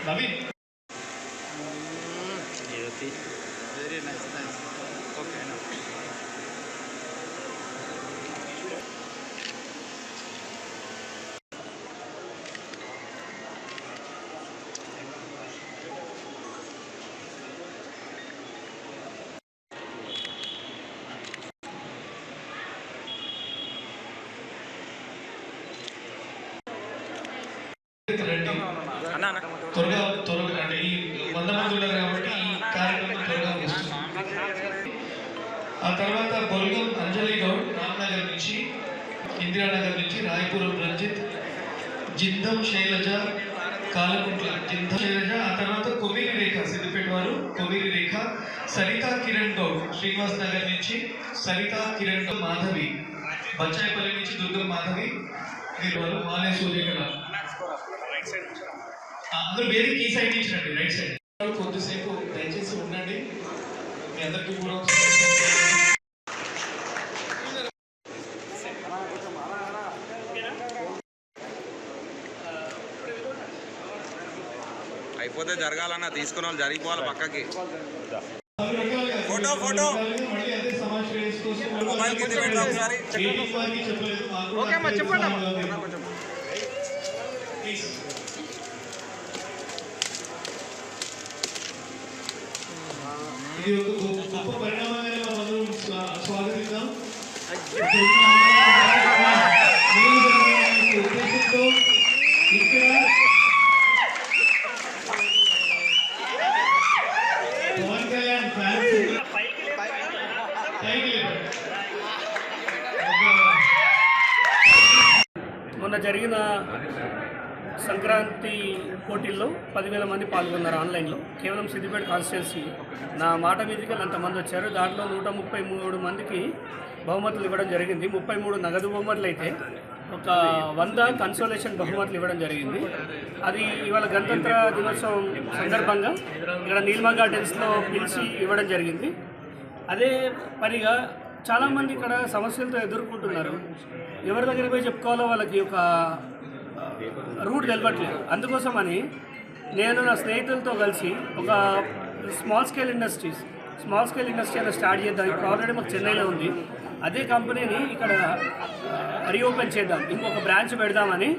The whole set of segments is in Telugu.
Naveen very nice nice okay త్వరగా అంటే ఈ 100 మంది ఉన్నారు కాబట్టి ఈ కార్యక్రమం త్వరగా వస్తుంది. ఆ తర్వాత బొల్గం అంజలి గౌడ్ రామ్నగర్ నుంచి, ఇందిరానగర్ నుంచి రాయపురం రంజిత్, జిందం శైలజ కాలకుంట్ల జిందం శైలజ, ఆ తర్వాత కొవేరి రేఖ సిద్దిపేట వారు కొవేరి రేఖ, సరితా కిరణ్ గౌడ్ శ్రీనివాస్ నగర్ నుంచి, సరితా కిరణ్ గౌడ్ మాధవి బచ్చాయిపల్లి నుంచి, దుర్గం మాధవి వారు మానే సూర్యకళ. అందరూ వేరే ఈ సైడ్ నుంచి రండి, రైట్ సైడ్. కొద్దిసేపు దయచేసి ఉండండి. మీ అందరికీ కూడా అయిపోతే జరగాలన్నా తీసుకున్న వాళ్ళు జరిగిపోవాలి పక్కకి. ఫోటో ఫోటో మొబైల్ కింద పెడతా ఒకసారి. ఓకే అమ్మా చెప్పండి అమ్మా. ఇది ఒక గొప్ప పరిణామంగానే మనం అందరం స్వాగతిద్దాం. ఉద్దేశంతో ఇక్కడ పవన్ కళ్యాణ్ ఫ్యాన్స్ మొన్న జరిగిన సంక్రాంతి పోటీల్లో 10,000 మంది పాల్గొన్నారు ఆన్లైన్లో. కేవలం సిద్దిపేట కాన్స్టిట్యున్సీ నా మాట మీదకి అంతమంది వచ్చారు. దాంట్లో 133 మందికి బహుమతులు ఇవ్వడం జరిగింది. 33 నగదు బహుమతులు అయితే ఒక 100 కన్సోలేషన్ బహుమతులు ఇవ్వడం జరిగింది. అది ఇవాళ గణతంత్ర దినోత్సవం సందర్భంగా ఇక్కడ నీల్మా గార్డెన్స్లో పిలిచి ఇవ్వడం జరిగింది. అదే పనిగా చాలామంది ఇక్కడ సమస్యలతో ఎదుర్కొంటున్నారు. ఎవరి దగ్గర పోయి చెప్పుకోవాలో వాళ్ళకి ఒక రూట్ తెలవట్లేదు. అందుకోసమని నేను నా స్నేహితులతో కలిసి ఒక స్మాల్ స్కేల్ ఇండస్ట్రీ అనేది స్టార్ట్ చేద్దాం. ఇప్పుడు ఆల్రెడీ మాకు చెన్నైలో ఉంది. అదే కంపెనీని ఇక్కడ రీఓపెన్ చేద్దాం, ఇంకొక బ్రాంచ్ పెడదామని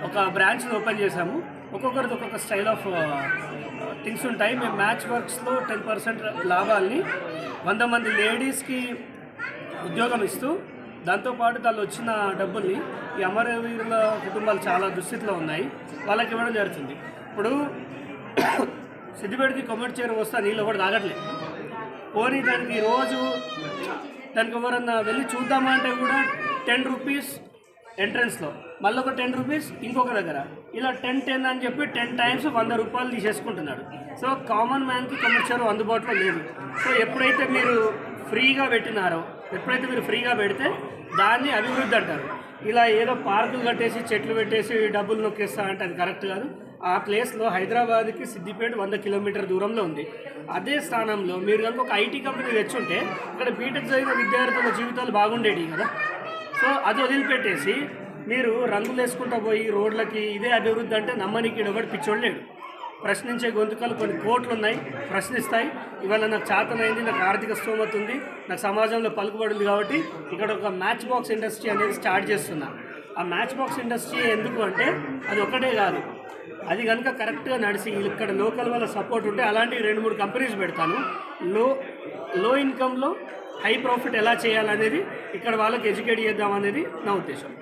ఒక బ్రాంచ్ని ఓపెన్ చేశాము. ఒక్కొక్కరిది ఒక్కొక్క స్టైల్ ఆఫ్ థింగ్స్ ఉంటాయి. మేము మ్యాచ్ వర్క్స్లో 10% లాభాలని 100 మంది లేడీస్కి ఉద్యోగం ఇస్తూ, దాంతోపాటు దానిలో వచ్చిన డబ్బుల్ని ఈ అమరవీరుల కుటుంబాలు చాలా దుస్థితిలో ఉన్నాయి, వాళ్ళకి ఇవ్వడం జరుగుతుంది. ఇప్పుడు సిద్దిపేటకి కొమ్మటి చేరు వస్తే నీళ్ళు ఒకటి తాగట్లేదు. పోనీ దానికి రోజు దానికి ఎవరన్నా వెళ్ళి చూద్దామంటే కూడా 10 రూపీస్ ఎంట్రన్స్లో, మళ్ళీ ఒక 10 రూపీస్ ఇంకొక దగ్గర, ఇలా 10 అని చెప్పి 10 టైమ్స్ 100 రూపాయలు తీసేసుకుంటున్నాడు. సో కామన్ మ్యాన్కి కొమ్మటి చేరు అందుబాటులో లేదు. సో ఎప్పుడైతే మీరు ఫ్రీగా పెట్టినారో, ఎప్పుడైతే మీరు ఫ్రీగా పెడితే దాన్ని అభివృద్ధి అంటారు. ఇలా ఏదో పార్కులు కట్టేసి చెట్లు పెట్టేసి డబ్బులు నొక్కేస్తా అంటే అది కరెక్ట్ కాదు. ఆ ప్లేస్లో హైదరాబాద్కి సిద్దిపేట 100 కిలోమీటర్ దూరంలో ఉంది. అదే స్థానంలో మీరు కనుక ఒక ఐటీ కంపెనీ తెచ్చుంటే ఇక్కడ బీటెక్ చదివిన విద్యార్థుల జీవితాలు బాగుండేవి కదా. సో అది వదిలిపెట్టేసి మీరు రంగులు వేసుకుంటూ పోయి రోడ్లకి ఇదే అభివృద్ధి అంటే నమ్మనికి ఒకటి పిచ్చోడు లేడు. ప్రశ్నించే గొంతుకలు కొన్ని కోట్లు ఉన్నాయి, ప్రశ్నిస్తాయి. ఇవాళ నాకు చేతనైంది, నాకు ఆర్థిక స్తోమత ఉంది, నాకు సమాజంలో పలుకుబడింది కాబట్టి ఇక్కడ ఒక మ్యాచ్ బాక్స్ ఇండస్ట్రీ అనేది స్టార్ట్ చేస్తున్నా. ఆ మ్యాచ్ బాక్స్ ఇండస్ట్రీ ఎందుకు అంటే అది ఒకటే కాదు, అది కనుక కరెక్ట్గా నడిచి ఇక్కడ లోకల్ వాళ్ళ సపోర్ట్ ఉంటే అలాంటి 2-3 కంపెనీస్ పెడతాను. లో ఇన్కంలో హై ప్రాఫిట్ ఎలా చేయాలనేది ఇక్కడ వాళ్ళకి ఎడ్యుకేట్ చేద్దామనేది నా ఉద్దేశం.